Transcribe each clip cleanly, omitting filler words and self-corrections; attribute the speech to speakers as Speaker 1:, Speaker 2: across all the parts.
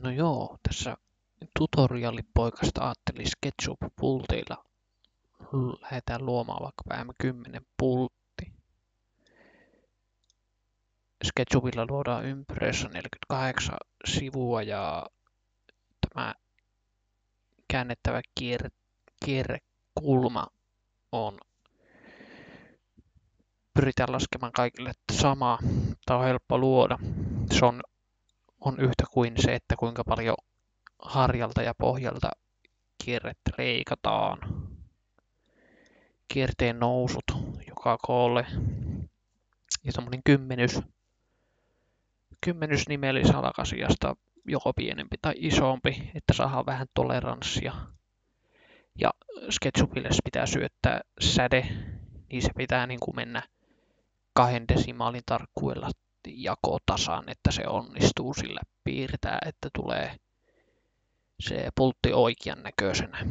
Speaker 1: No joo, tässä tutorialipoikasta ajattelin SketchUp-pultilla lähdetään luomaan vaikka M10 pultti. SketchUpilla luodaan ympyröissä 48 sivua ja tämä käännettävä kierrekulma on pyritään laskemaan kaikille sama. Tämä on helppo luoda. Se on yhtä kuin se, että kuinka paljon harjalta ja pohjalta kierrettä leikataan. Kierteen nousut joka koolle ja semmoinen kymmenys nimellisalakasiasta joko pienempi tai isompi, että saadaan vähän toleranssia. Ja SketchUpille pitää syöttää säde, niin se pitää niin kuin mennä 2 desimaalin tarkkuudella jakotasan, että se onnistuu sillä piirtää, että tulee se pultti oikean näköisenä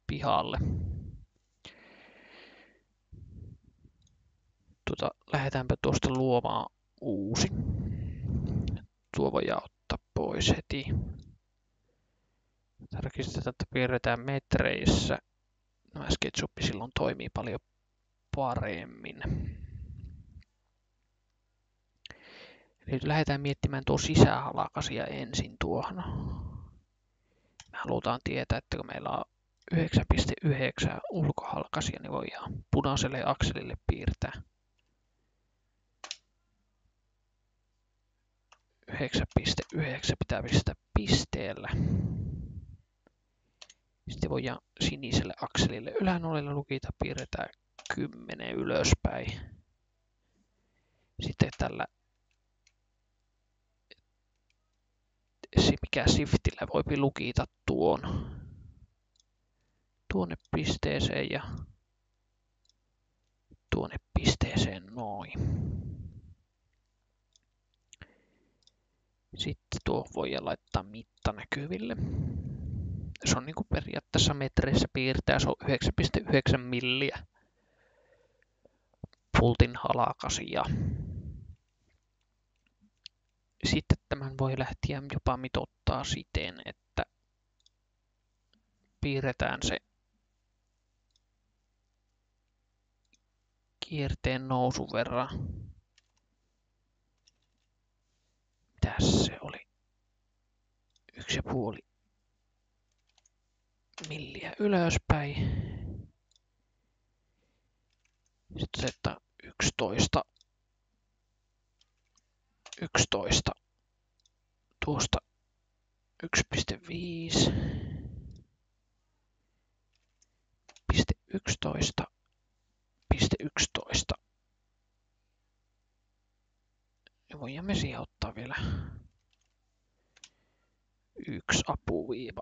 Speaker 1: pihalle. Lähdetäänpä tuosta luomaan uusi. Tuo voidaan ottaa pois heti. Tarkistetaan, että piirretään metreissä. Nämä SketchUp silloin toimii paljon paremmin. Eli lähdetään miettimään tuo sisähalkasia ensin tuohon. Me halutaan tietää, että kun meillä on 9.9 ulkohalkasia, niin voidaan punaiselle akselille piirtää 9.9 pitää pistää pisteellä. Sitten voidaan siniselle akselille ylänolille lukita, piirretään 10 ylöspäin. Sitten tällä mikä shiftillä voi lukita tuonne pisteeseen ja tuonne pisteeseen noin. Sitten tuo voi laittaa mitta näkyville. Se on niin kuin periaatteessa metreissä piirtää, se on 9.9 milliä pultin halkasia. Sitten tämän voi lähteä jopa mitottaa siten, että piirretään se kierteen nousun verran. Mitäs se oli? 1,5 milliä ylöspäin. Sitten otetaan 11. Tuosta 1,5. 11. Ja voimme siihen ottaa vielä yksi apuviiva.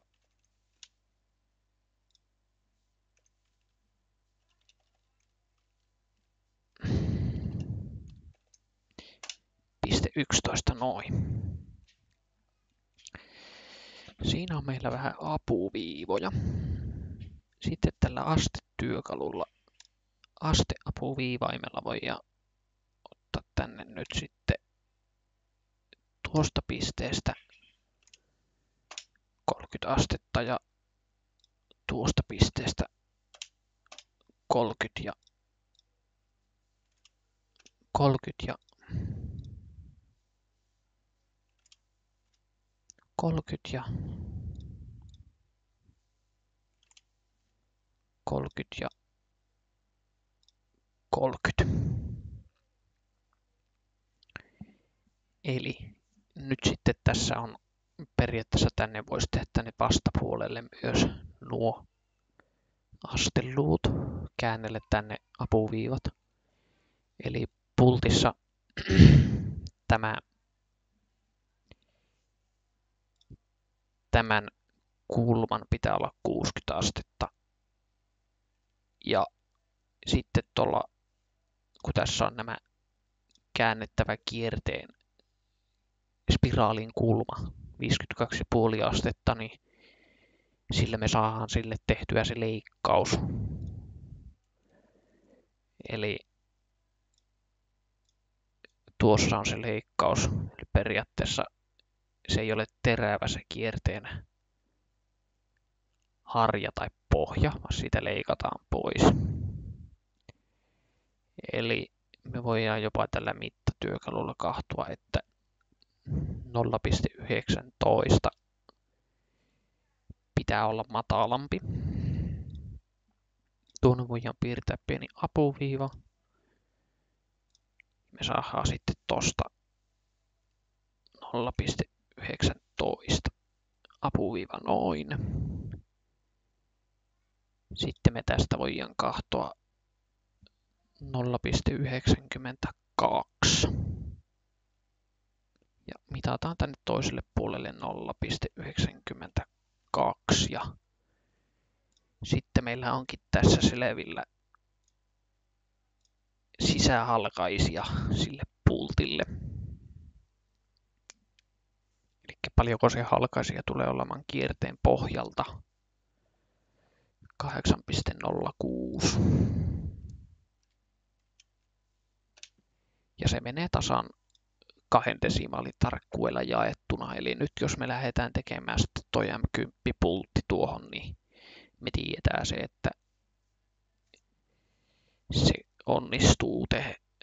Speaker 1: Piste 11 noin. Siinä on meillä vähän apuviivoja. Sitten tällä astetyökalulla asteapuviivaimella voidaan ottaa tänne nyt sitten tuosta pisteestä 30 astetta ja tuosta pisteestä 30 ja 30 ja 30 ja 30 ja 30. Eli nyt sitten tässä on periaatteessa tänne voisi tehdä tänne vastapuolelle myös nuo asteluut, käännellä tänne apuviivat. Eli pultissa tämän kulman pitää olla 60 astetta. Ja sitten tuolla, kun tässä on nämä käännettävä kierteen spiraalin kulma 52,5 astetta, niin sillä me saadaan sille tehtyä se leikkaus. Eli tuossa on se leikkaus. Eli periaatteessa se ei ole terävä se kierteen harja tai pohja, vaan siitä leikataan pois. Eli me voidaan jopa tällä mittatyökalulla katsoa, että 0,19 pitää olla matalampi. Tuonne voidaan piirtää pieni apuviiva. Me saadaan sitten tosta 0,19 apuviiva noin. Sitten me tästä voidaan katsoa 0,92. Ja mitataan tänne toiselle puolelle 0,92. Ja sitten meillä onkin tässä selvillä sisähalkaisia sille pultille. Eli paljonko se halkaisija tulee olemaan kierteen pohjalta. 8,06. Ja se menee tasan 2 desimaalitarkkuudella jaettuna. Eli nyt jos me lähdetään tekemään sitten toi M10-pultti tuohon, niin me tiedetään se, että se onnistuu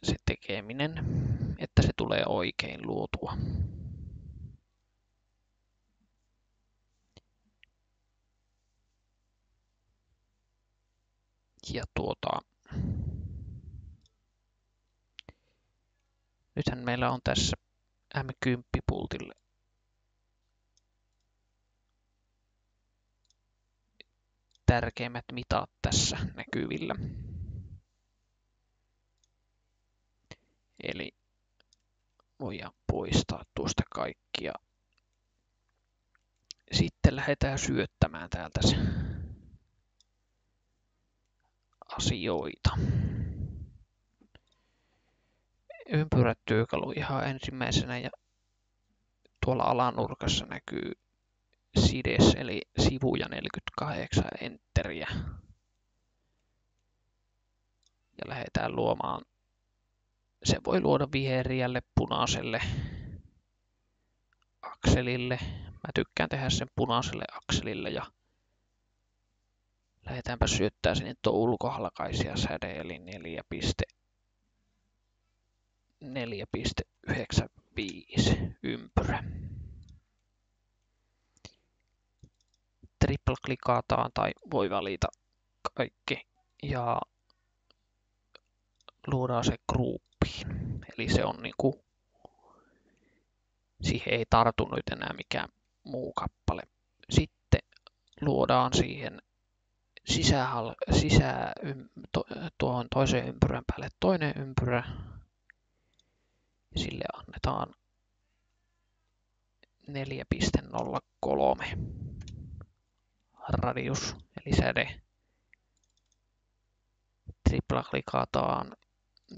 Speaker 1: se tekeminen, että se tulee oikein luotua. Ja nythän meillä on tässä M10-pultille tärkeimmät mitat tässä näkyvillä. Eli voidaan poistaa tuosta kaikkia. Sitten lähdetään syöttämään täältä asioita. Ympyrätyökalu ihan ensimmäisenä ja tuolla alanurkassa näkyy sides eli sivuja 48 enteriä. Ja lähdetään luomaan. Se voi luoda vihreälle, punaiselle akselille. Mä tykkään tehdä sen punaiselle akselille ja lähdetäänpä syöttää sinne tuo ulkohalkaisia säde eli 4,95 ympyrä. Triple-klikataan tai voi valita kaikki ja luodaan se gruppiin. Eli se on niinku, siihen ei tartu nyt enää mikään muu kappale. Sitten luodaan siihen tuohon toiseen ympyrän päälle toinen ympyrä. Sille annetaan 4,03 radius eli säde. Tripla-klikataan,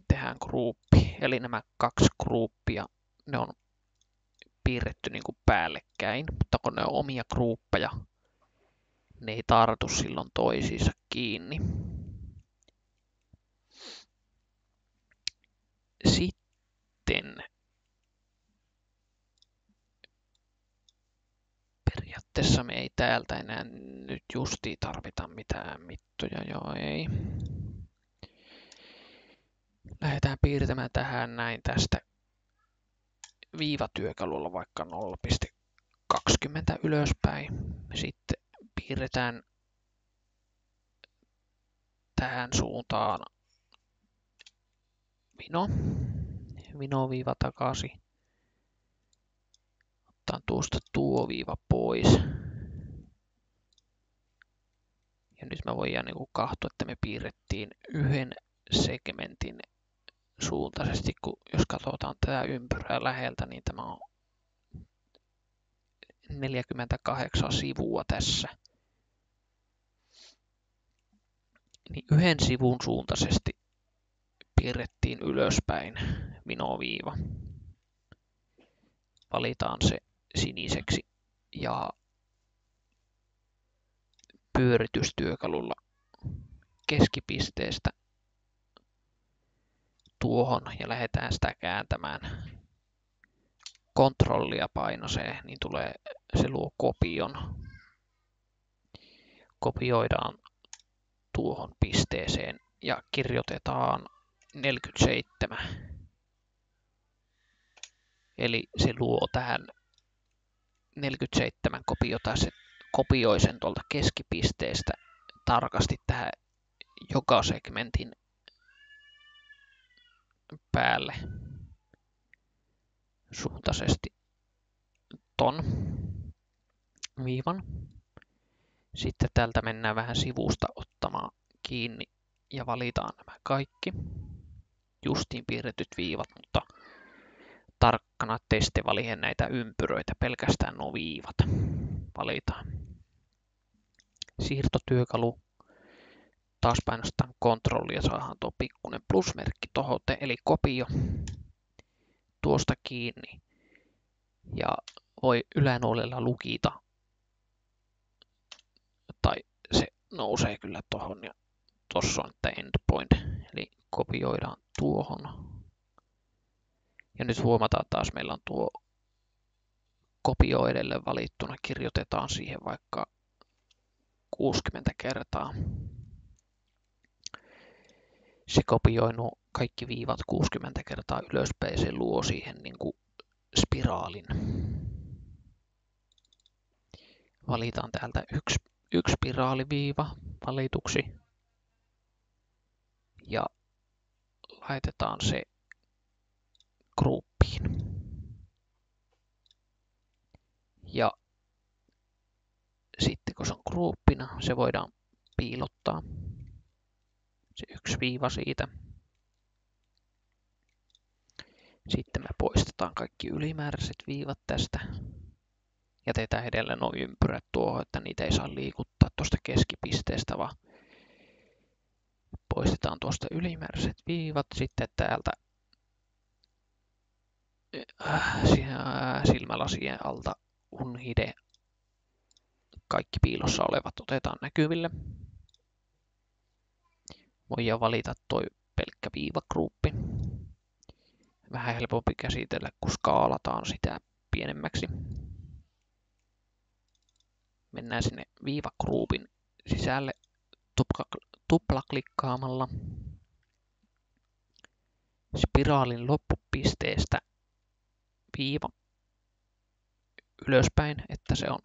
Speaker 1: tehdään gruppi, eli nämä 2 gruppia, ne on piirretty niin kuin päällekkäin, mutta kun ne on omia gruppeja, ne ei tartu silloin toisiinsa kiinni. Sitten periaatteessa me ei täältä enää nyt justiin tarvita mitään mittoja, joo ei. Lähdetään piirtämään tähän näin tästä viivatyökalulla vaikka 0,20 ylöspäin. Sitten piirretään tähän suuntaan vino-viiva takaisin. Otetaan tuosta tuo viiva pois. Ja nyt me voidaan niin katsoa, että me piirrettiin yhden segmentin suuntaisesti, kun jos katsotaan tätä ympyrää läheltä, niin tämä on 48 sivua tässä. Niin yhden sivun suuntaisesti piirrettiin ylöspäin vinoviiva. Valitaan se siniseksi ja pyöritystyökalulla keskipisteestä tuohon ja lähdetään sitä kääntämään kontrollia painasee, niin se luo kopion. Kopioidaan tuohon pisteeseen ja kirjoitetaan 47. Eli se luo tähän 47 kopiota, se kopioi sen tuolta keskipisteestä tarkasti tähän joka segmentin päälle suuntaisesti ton viivan. Sitten täältä mennään vähän sivusta ottamaan kiinni ja valitaan nämä kaikki justiin piirretyt viivat, mutta tarkkana, ettei sitten valie näitä ympyröitä, pelkästään nuo viivat valitaan. Siirtotyökalu. Taas painostetaan kontrollia ja saadaan tuo pikkuinen plusmerkki tohon, eli kopio tuosta kiinni. Ja voi ylänuolella lukita, tai se nousee kyllä tohon, ja tossa on tämä endpoint, eli kopioidaan tuohon. Ja nyt huomataan taas, meillä on tuo kopio edelleen valittuna, kirjoitetaan siihen vaikka 60 kertaa. Se kopioi nuo kaikki viivat 60 kertaa ylöspäin ja se luo siihen niin kuin spiraalin. Valitaan täältä yksi spiraaliviiva valituksi ja laitetaan se gruppiin. Ja sitten kun se on gruppina, se voidaan piilottaa. Se yksi viiva siitä. Sitten me poistetaan kaikki ylimääräiset viivat tästä. Jätetään edelleen nuo ympyrät tuohon, että niitä ei saa liikuttaa tuosta keskipisteestä, vaan poistetaan tuosta ylimääräiset viivat. Sitten täältä silmälasien alta unhide kaikki piilossa olevat otetaan näkyville. Voidaan valita toi pelkkä viivagruppi. Vähän helpompi käsitellä, kun skaalataan sitä pienemmäksi. Mennään sinne viivagroupin sisälle tuplaklikkaamalla. Spiraalin loppupisteestä viiva ylöspäin, että se on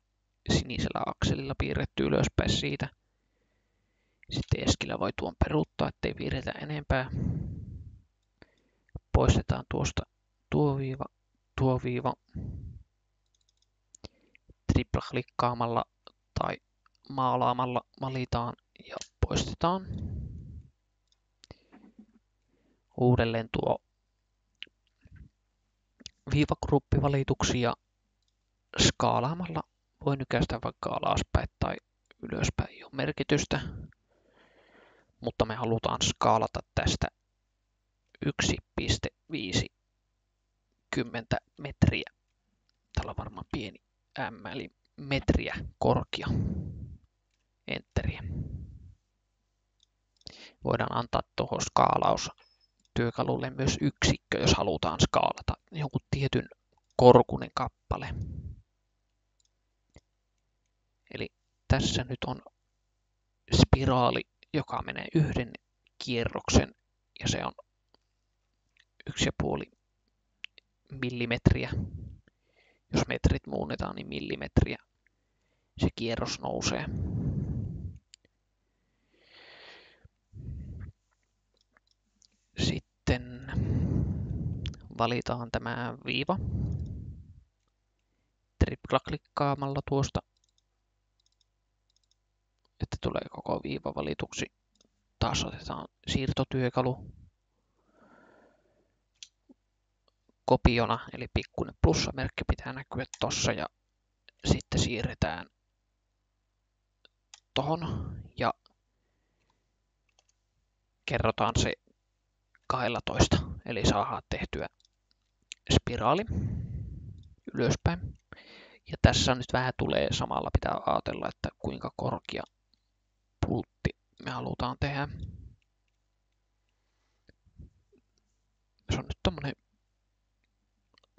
Speaker 1: sinisellä akselilla piirretty ylöspäin siitä. Sitten Eskilä voi tuon peruuttaa, ettei piirretä enempää. Poistetaan tuosta tuo viiva. Triplaklikkaamalla tai maalaamalla valitaan ja poistetaan. Uudelleen tuo viivagruppi valituksi ja skaalaamalla voi nykäistä vaikka alaspäin tai ylöspäin, ei ole merkitystä. Mutta me halutaan skaalata tästä 1,50 metriä. Täällä on varmaan pieni m, eli metriä korkea. Enteriä. Voidaan antaa tuohon skaalaustyökalulle myös yksikkö, jos halutaan skaalata jonkun tietyn korkuinen kappale. Eli tässä nyt on spiraali, joka menee yhden kierroksen ja se on 1,5 millimetriä. Jos metrit muunnetaan, niin millimetriä se kierros nousee. Sitten valitaan tämä viiva. Triplaklikkaamalla tuosta, että tulee koko viiva valituksi. Taas otetaan siirtotyökalu kopiona, eli pikkuinen plussamerkki pitää näkyä tossa ja sitten siirretään tohon ja kerrotaan se 12, eli saadaan tehtyä spiraali ylöspäin. Ja tässä nyt vähän tulee samalla, pitää ajatella, että kuinka korkea pultti me halutaan tehdä. Se on nyt tommonen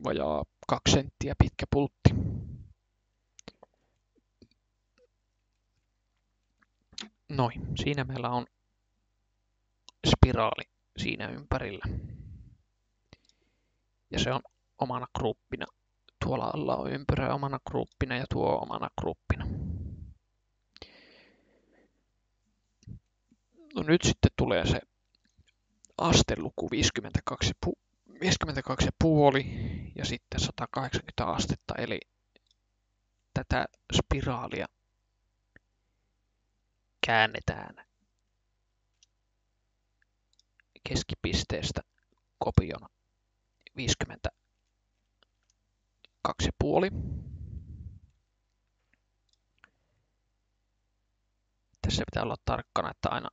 Speaker 1: vajaa 2 senttiä pitkä pultti. Noin, siinä meillä on spiraali siinä ympärillä. Ja se on omana gruppina. Tuolla alla on ympyrä omana gruppina ja tuo omana gruppina. No nyt sitten tulee se asteluku 52,5 ja sitten 180 astetta, eli tätä spiraalia käännetään keskipisteestä kopiona 52,5. Tässä pitää olla tarkkana, että aina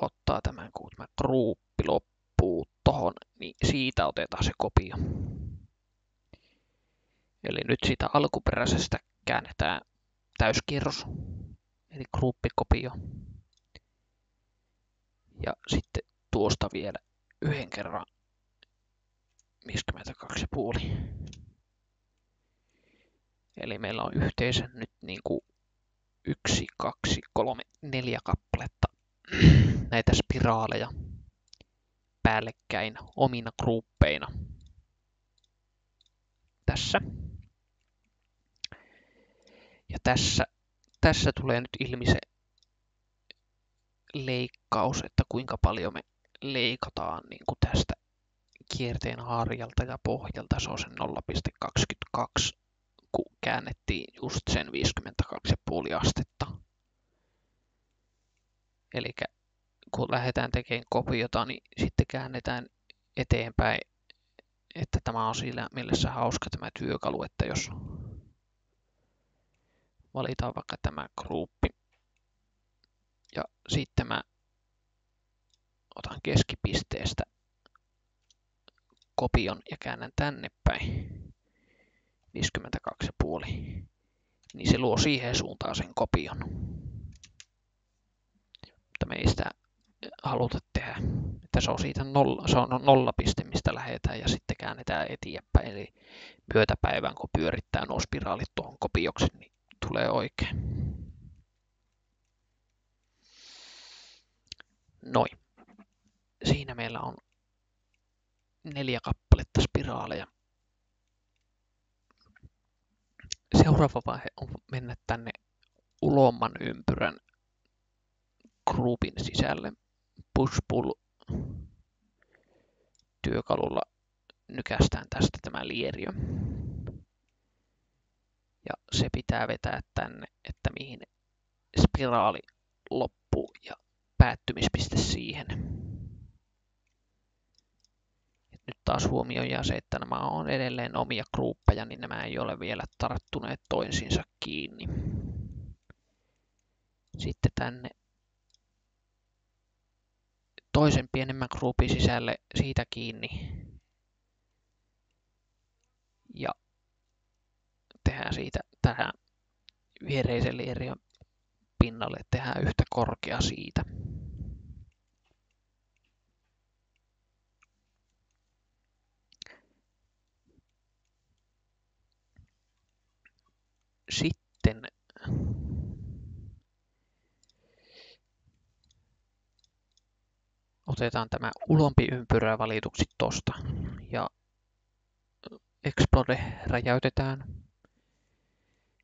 Speaker 1: ottaa tämän, kun tämä gruppi loppuu tohon, niin siitä otetaan se kopio. Eli nyt siitä alkuperäisestä käännetään täyskierros, eli gruppikopio. Ja sitten tuosta vielä yhden kerran 52,5. Eli meillä on yhteensä nyt niin kuin 1, 2, 3, 4 kappaletta näitä spiraaleja päällekkäin omina gruppeina. Tässä. Ja tässä tulee nyt ilmi se leikkaus, että kuinka paljon me leikataan niin kuin tästä kierteen harjalta ja pohjalta. Se on se 0,22, kun käännettiin just sen 52,5 astetta. Eli kun lähdetään tekemään kopiota, niin sitten käännetään eteenpäin, että tämä on siinä mielessä hauska tämä työkalu, että jos valitaan vaikka tämä gruppi ja sitten mä otan keskipisteestä kopion ja käännän tänne päin 52,5, niin se luo siihen suuntaan sen kopion. Mutta me ei sitä haluta tehdä, että se on siitä nollapiste, mistä lähdetään ja sitten käännetään eteenpäin. Eli myötäpäivän, kun pyörittää nuo spiraalit tuohon kopioksi, niin tulee oikein. Noin. Siinä meillä on 4 kappaletta spiraaleja. Seuraava vaihe on mennä tänne ulomman ympyrän grupin sisälle. Push-pull työkalulla nykästään tästä tämä lieriö. Ja se pitää vetää tänne, että mihin spiraali loppuu ja päättymispiste siihen. Nyt taas huomioidaan se, että nämä on edelleen omia gruppeja, niin nämä ei ole vielä tarttuneet toisiinsa kiinni. Sitten tänne toisen pienemmän grupin sisälle siitä kiinni. Ja tehdään siitä tähän viereisen lieriön pinnalle, tehdään yhtä korkea siitä. Sitten otetaan tämä ulompi ympyrä valituksi tosta ja Explode räjäytetään.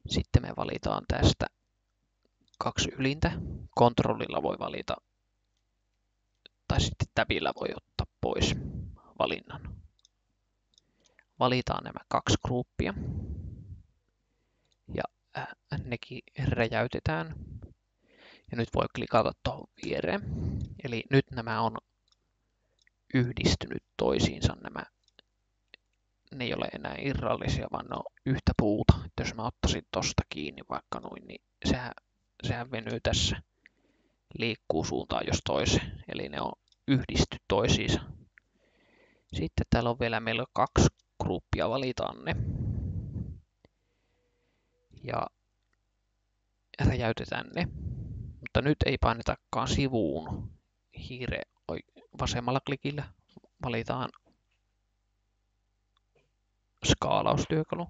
Speaker 1: Sitten me valitaan tästä 2 ylintä. Kontrollilla voi valita, tai sitten tabilla voi ottaa pois valinnan. Valitaan nämä 2 gruppia ja nekin räjäytetään. Ja nyt voi klikata tuohon viereen. Eli nyt nämä on yhdistynyt toisiinsa nämä. Ne ei ole enää irrallisia, vaan ne on yhtä puuta. Että jos mä ottaisin tosta kiinni vaikka noin, niin sehän venyy tässä. Liikkuu suuntaan jos toiseen. Eli ne on yhdisty toisiinsa. Sitten täällä on vielä meillä 2 gruppia, valitaan ne. Ja räjäytetään ne. Mutta nyt ei painetakaan sivuun hiire vasemmalla klikillä. Valitaan skaalaustyökalu.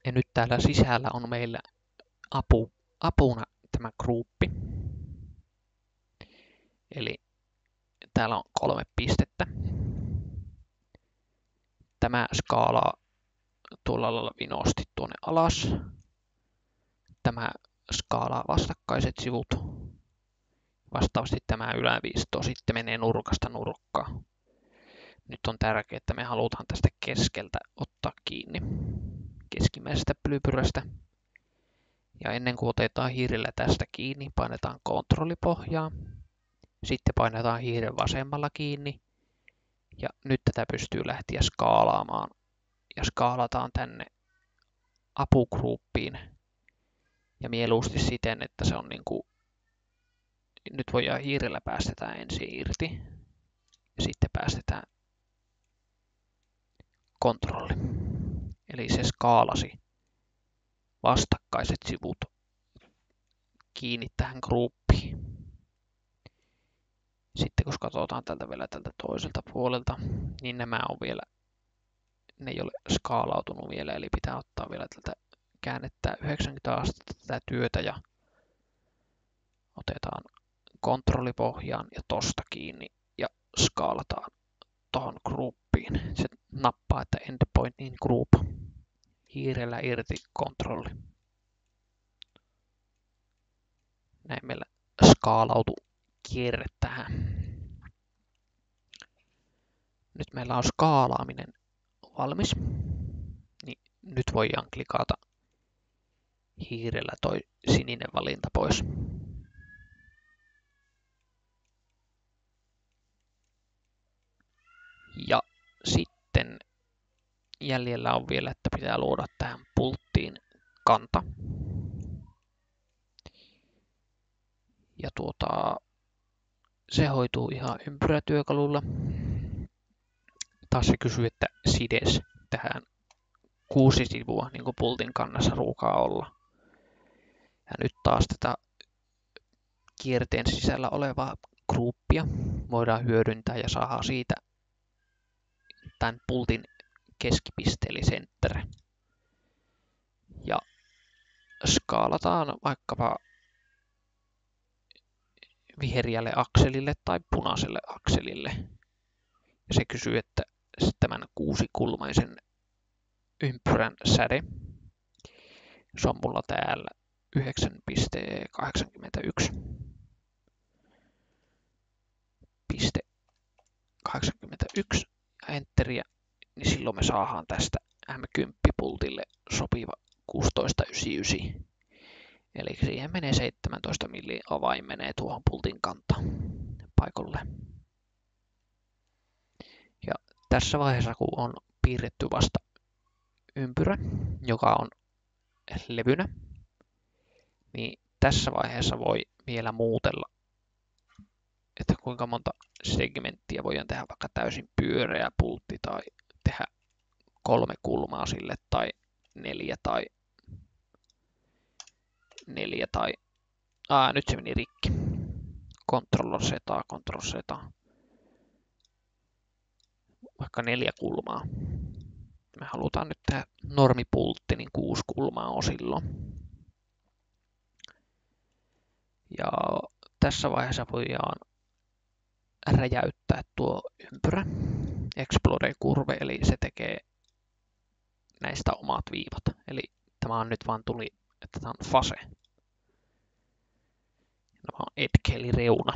Speaker 1: Ja nyt täällä sisällä on meillä apuna tämä gruppi. Eli täällä on 3 pistettä. Tämä skaalaa tuolla lailla vinosti tuonne alas. Tämä skaalaa vastakkaiset sivut. Vastaavasti tämä yläviisto sitten menee nurkasta nurkkaan. Nyt on tärkeää, että me halutaan tästä keskeltä ottaa kiinni, keskimmäisestä plypyrästä. Ja ennen kuin otetaan hiirellä tästä kiinni, painetaan kontrollipohjaa. Sitten painetaan hiiren vasemmalla kiinni. Ja nyt tätä pystyy lähteä skaalaamaan. Ja skaalataan tänne apugruppiin. Ja mieluusti siten, että se on nyt voidaan hiirellä päästetään ensin irti. Ja sitten päästetään kontrolli. Eli se skaalasi vastakkaiset sivut kiinni tähän gruppiin. Sitten kun katsotaan vielä tältä toiselta puolelta, niin ne ei ole skaalautunut vielä, eli pitää ottaa vielä tältä käännettää 90 astetta tätä työtä ja otetaan kontrollipohjaan ja tosta kiinni ja skaalataan tuohon gruppiin. Se nappaa, että endpoint in group. Hiirellä irti kontrolli. Näin meillä skaalautu kierre tähän. Nyt meillä on skaalaaminen valmis. Niin nyt voidaan klikata hiirellä toi sininen valinta pois. Ja sitten jäljellä on vielä, että pitää luoda tähän pulttiin kanta. Ja se hoituu ihan ympyrätyökalulla. Taas se kysyy, että sides tähän 6 sivua, niin kuin pultin kannassa ruukaa olla. Ja nyt taas tätä kierteen sisällä olevaa gruppia voidaan hyödyntää ja saada siitä tämän pultin keskipiste eli center. Ja skaalataan vaikkapa vihreälle akselille tai punaiselle akselille. Ja se kysyy, että tämän 6-kulmaisen ympyrän säde, se on mulla täällä 9,81. 81 ja enteriä, niin silloin me saadaan tästä M10-pultille sopiva 16,99. Eli siihen menee 17 milliä avain menee tuohon pultin kantaan paikalle. Ja tässä vaiheessa, kun on piirretty vasta ympyrä, joka on levynä, niin tässä vaiheessa voi vielä muutella, että kuinka monta segmenttiä voidaan tehdä vaikka täysin pyöreä pultti tai tehdä 3 kulmaa sille tai 4 tai nyt se meni rikki. Ctrl Z. Vaikka 4 kulmaa. Me halutaan nyt tehdä normipultti, niin 6 kulmaa on silloin. Ja tässä vaiheessa voidaan räjäyttää tuo ympyrä. Explode curve, eli se tekee näistä omat viivat. Eli tämä on nyt vaan tuli, että tämä on fase. Tämä on edge eli reuna.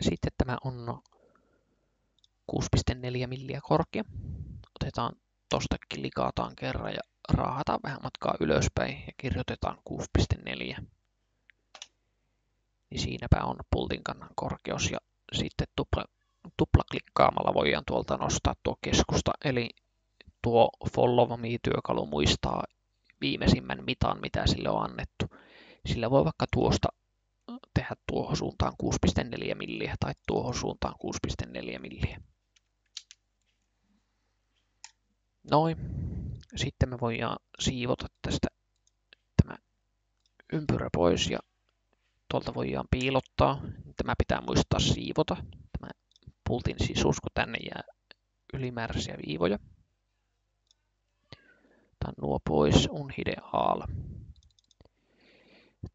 Speaker 1: Sitten tämä on 6,4 milliä korkea. Otetaan tosta, klikataan kerran ja raahataan vähän matkaa ylöspäin ja kirjoitetaan 6,4. Niin siinäpä on pultin kannan korkeus ja sitten tuplaklikkaamalla voidaan tuolta nostaa tuo keskusta. Eli tuo Follow Me-työkalu muistaa viimeisimmän mitan, mitä sille on annettu. Sillä voi vaikka tuosta tehdä tuohon suuntaan 6,4 milliä tai tuohon suuntaan 6,4 milliä. Noin. Sitten me voidaan siivota tästä tämä ympyrä pois ja tuolta voidaan piilottaa. Tämä pitää muistaa siivota, tämä pultin sisuus, kun tänne jää ylimääräisiä viivoja. Otan nuo pois, unhide all.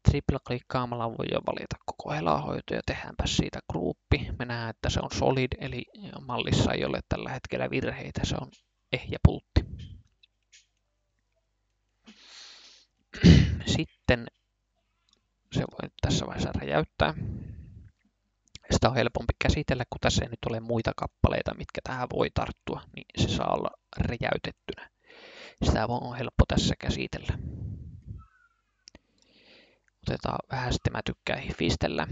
Speaker 1: Triple-klikkaamalla voi jo valita koko helahoito ja tehdäänpä siitä gruppi. Me nähdään, että se on solid, eli mallissa ei ole tällä hetkellä virheitä, se on ehjä pultti. Sitten se voi tässä vaiheessa räjäyttää. Sitä on helpompi käsitellä, kun tässä ei nyt ole muita kappaleita, mitkä tähän voi tarttua, niin se saa olla räjäytettynä. Sitä on helppo tässä käsitellä. Otetaan vähän, sitten mä tykkään hifistellä.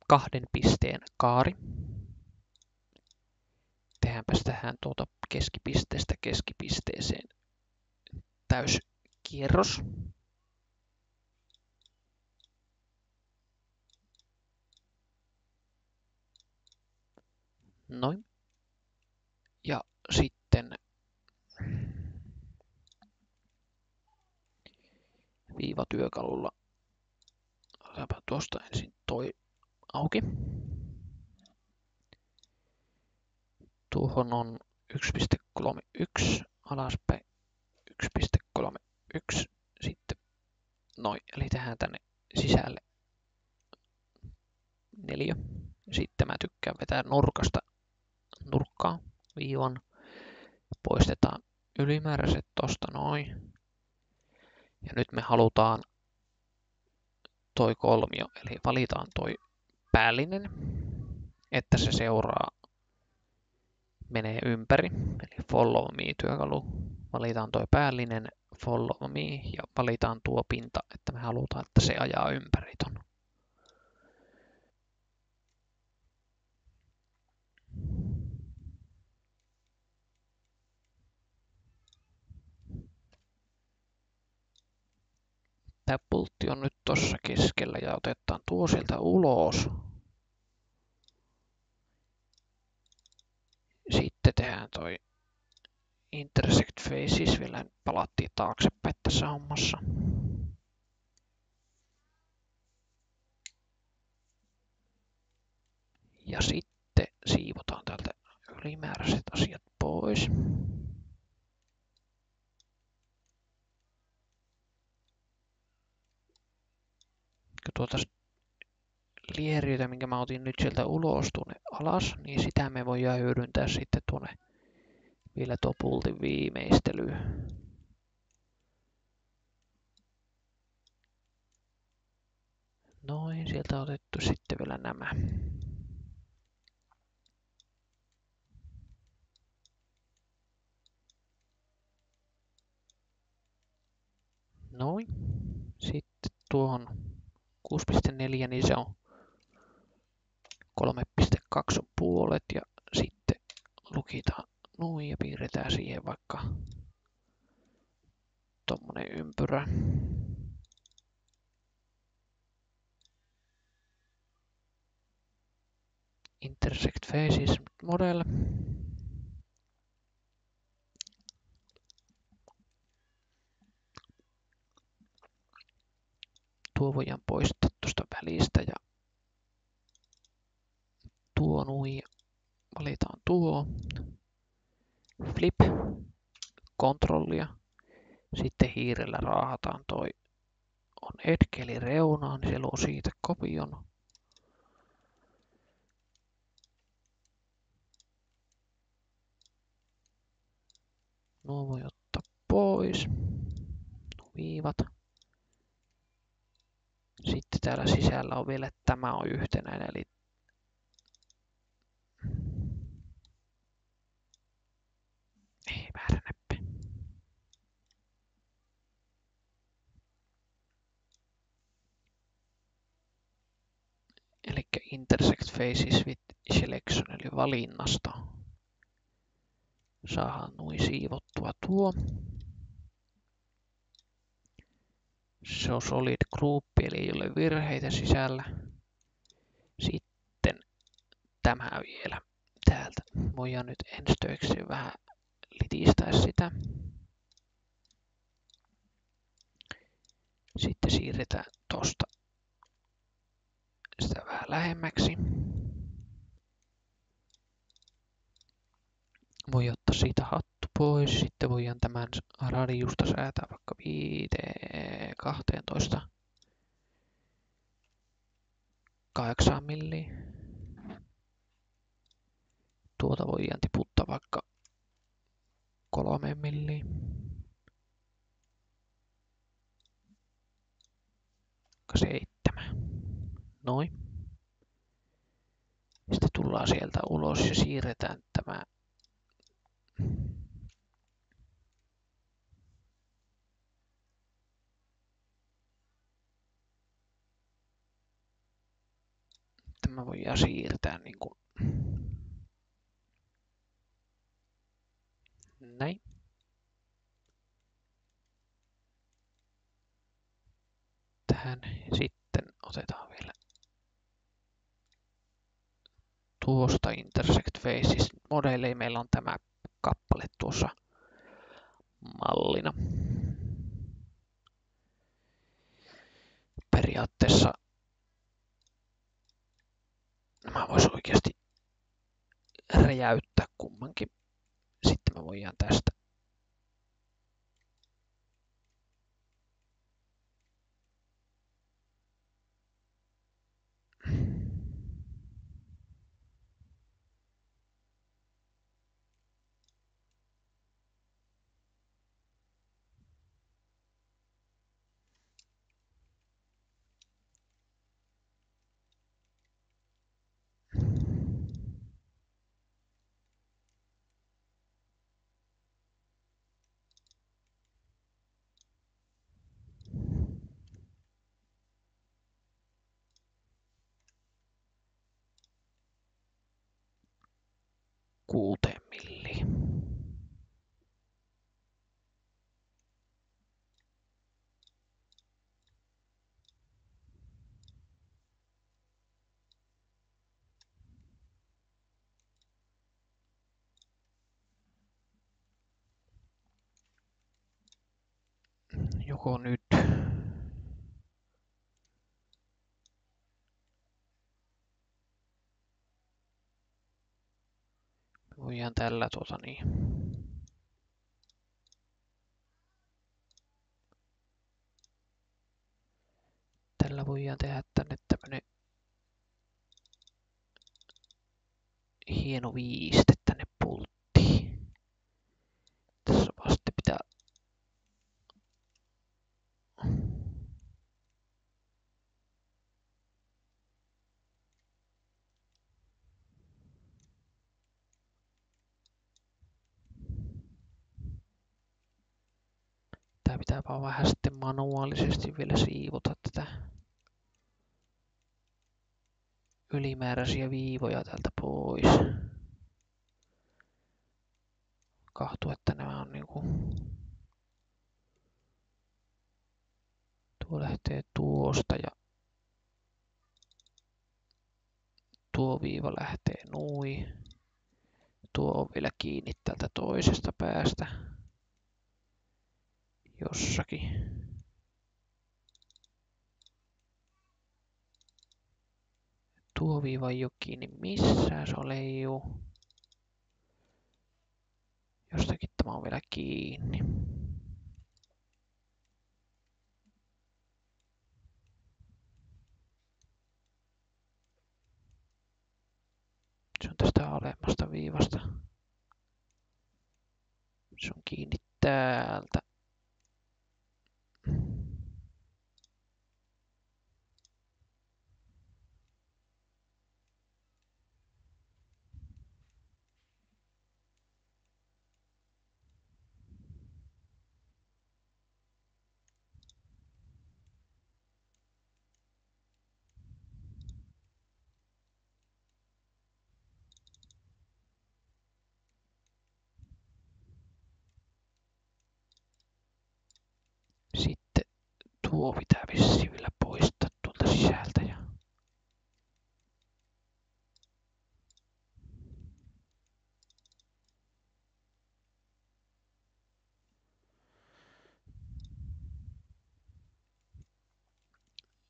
Speaker 1: Kahden pisteen kaari. Tehdäänpäs tähän tuota keskipisteestä keskipisteeseen täyskierros. Noin. Ja sitten viivatyökalulla otetaanpa tuosta ensin toi auki. Tuohon on 1,31 alaspäin 1,31 sitten noin, eli tehdään tänne sisälle 4. Sitten mä tykkään vetää nurkasta nurkkaan viivan. Poistetaan ylimääräiset tosta noin. Ja nyt me halutaan toi kolmio, eli valitaan toi päällinen, että se seuraa, menee ympäri, eli follow me työkalu. Valitaan toi päällinen, follow me ja valitaan tuo pinta, että me halutaan, että se ajaa ympäri ton. Tämä pultti on nyt tuossa keskellä ja otetaan tuo sieltä ulos. Sitten tehdään toi intersect faces, vielä palattiin taaksepäin tässä hommassa. Ja sitten siivotaan täältä ylimääräiset asiat pois. Tuota lieriötä, minkä mä otin nyt sieltä ulos tuonne alas, niin sitä me voidaan hyödyntää sitten tuonne vielä tuo pultin viimeistelyyn. Noin, sieltä on otettu sitten vielä nämä. Noin. Sitten tuohon 6,4, niin se on 3,2 on puolet ja sitten lukitaan noin ja piirretään siihen vaikka tommonen ympyrä. Intersect faces model. Tuo voidaan poistaa tuosta välistä ja tuo nui. Valitaan tuo. Flip. Kontrollia. Sitten hiirellä raahataan toi on edge eli reunaan, niin se luo siitä kopion. Nuo voi ottaa pois. Nuo viivat. Sitten täällä sisällä on vielä, että tämä on yhtenäinen, eli ei väärä näppä. Eli intersect faces with selection, eli valinnasta. Saadaan noin siivottua tuo. Se on solid group, eli ei ole virheitä sisällä. Sitten tämä vielä täältä. Voidaan nyt ensi töiksi vähän litistää sitä. Sitten siirretään tosta sitä vähän lähemmäksi. Voi ottaa siitä hattu pois. Sitten voidaan tämän radiusta säätää vaikka 12, 8 milliä. Tuota voidaan tiputtaa vaikka 3 milliä. Vaikka 7. Noin. Sitten tullaan sieltä ulos ja siirretään tämä voidaan siirtää niin kuin näin. Tähän sitten otetaan vielä tuosta Intersect Faces modelleja. Meillä on tämä kappale tuossa mallina. Periaatteessa nämä vois oikeasti räjäyttää kummankin. Sitten me voidaan tästä kuuteen milliin. Joko nyt voidaan tällä tällä voidaan tehdä tänne tämmönen hieno viiste tänne pulttiin. Tässä vaan sitten pitää vaan vähän sitten manuaalisesti vielä siivota tätä ylimääräisiä viivoja täältä pois. Kahtuu, että nämä on niinku tuo lähtee tuosta ja tuo viiva lähtee noin. Tuo on vielä kiinni tältä toisesta päästä jossakin. Tuo viiva ei ole kiinni missään, se on leijuu. Jostakin tämä on vielä kiinni. Se on tästä alemmasta viivasta. Se on kiinni täältä. Sitten tuo pitää vissiin vielä poistaa tuolta sisältä.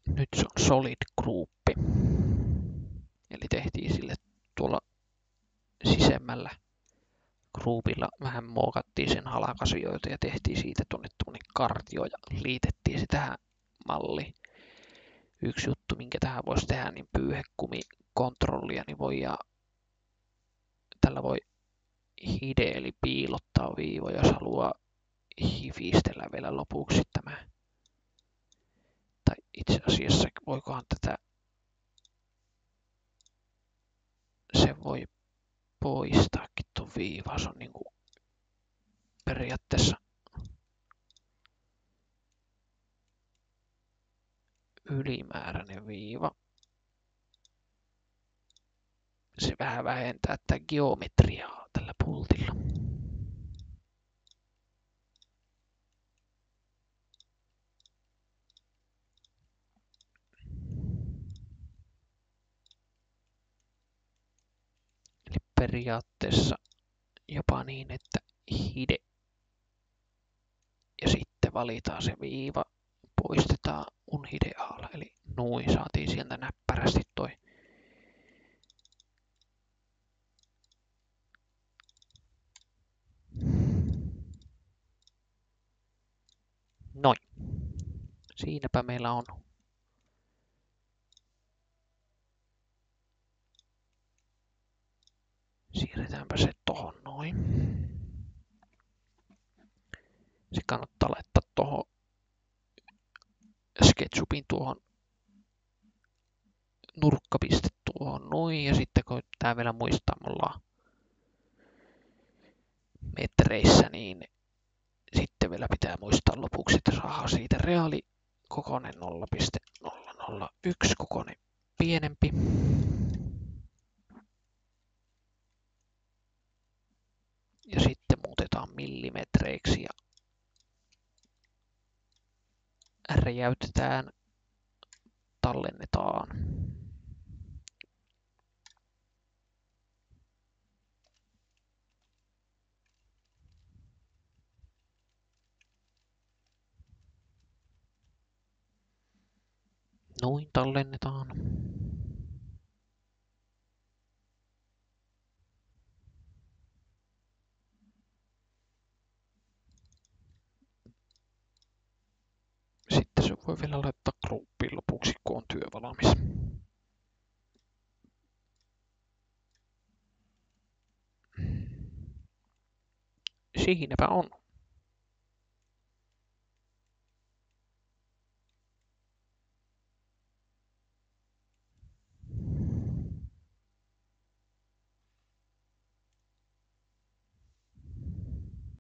Speaker 1: Nyt se on solid group. sisemmällä groupilla vähän muokattiin sen halakasioita ja tehtiin siitä tuonne kartio ja liitettiin se tähän malliin. Yksi juttu, minkä tähän voisi tehdä, niin pyyhekumikontrollia, niin tällä voi hide eli piilottaa viivoja, jos haluaa hifistellä vielä lopuksi tämä. Tai itse asiassa voikohan tätä, se voi poistaakin tuon viivaa, se on niinku periaatteessa ylimääräinen viiva. Se vähän vähentää tätä geometriaa tällä pultilla. Eli periaatteessa jopa niin, että hide ja sitten valitaan se viiva, poistetaan unhideaalla. Eli noin saatiin sieltä näppärästi toi. Noin. Siinäpä meillä on. Siirretäänpä se tohon noin. Se kannattaa laittaa tuohon SketchUpin tuohon nurkkapiste tuohon noin. Ja sitten kun tää vielä muistaa, me ollaan metreissä, niin sitten vielä pitää muistaa lopuksi, että saadaan siitä reaali kokoinen 0,001 kokoinen pienempi. Ja sitten muutetaan millimetreiksi ja räjäytetään, tallennetaan. Noin tallennetaan. Sitten se voi vielä laittaa groupiin lopuksi, kun on työ valmis. Siinäpä on.